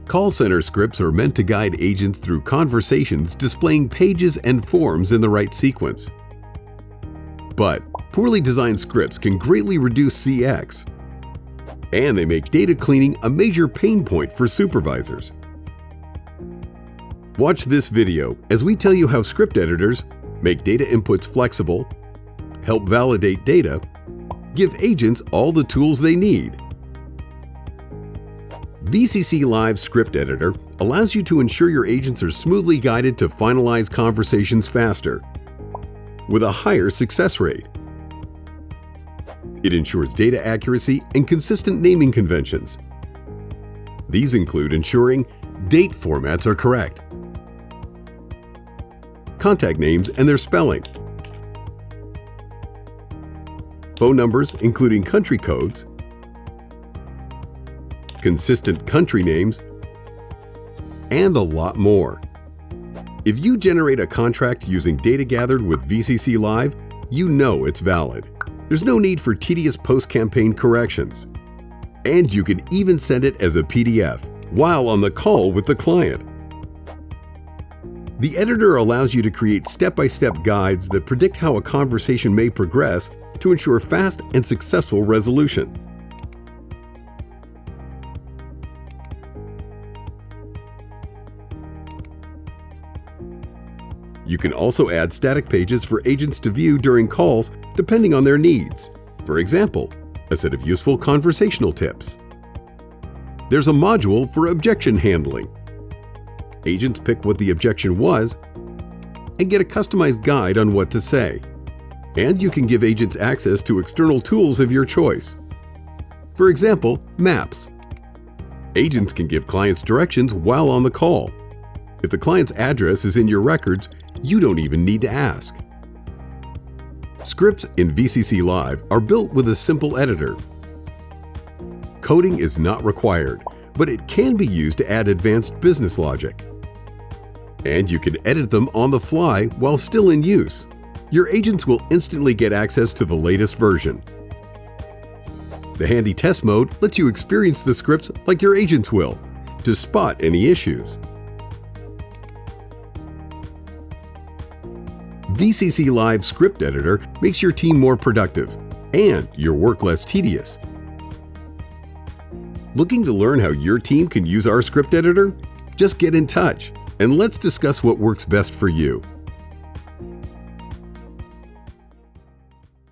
Call center scripts are meant to guide agents through conversations displaying pages and forms in the right sequence. But poorly designed scripts can greatly reduce CX, and they make data cleaning a major pain point for supervisors. Watch this video as we tell you how script editors make data inputs flexible, help validate data, give agents all the tools they need. VCC Live Script Editor allows you to ensure your agents are smoothly guided to finalize conversations faster, with a higher success rate. It ensures data accuracy and consistent naming conventions. These include ensuring date formats are correct, contact names and their spelling, phone numbers including country codes, consistent country names, and a lot more. If you generate a contract using data gathered with VCC Live, you know it's valid. There's no need for tedious post-campaign corrections. And you can even send it as a PDF while on the call with the client. The editor allows you to create step-by-step guides that predict how a conversation may progress to ensure fast and successful resolution. You can also add static pages for agents to view during calls depending on their needs. For example, a set of useful conversational tips. There's a module for objection handling. Agents pick what the objection was and get a customized guide on what to say. And you can give agents access to external tools of your choice. For example, maps. Agents can give clients directions while on the call. If the client's address is in your records, you don't even need to ask. Scripts in VCC Live are built with a simple editor. Coding is not required, but it can be used to add advanced business logic. And you can edit them on the fly while still in use. Your agents will instantly get access to the latest version. The handy test mode lets you experience the scripts like your agents will, to spot any issues. VCC Live Script Editor makes your team more productive and your work less tedious. Looking to learn how your team can use our script editor? Just get in touch and let's discuss what works best for you.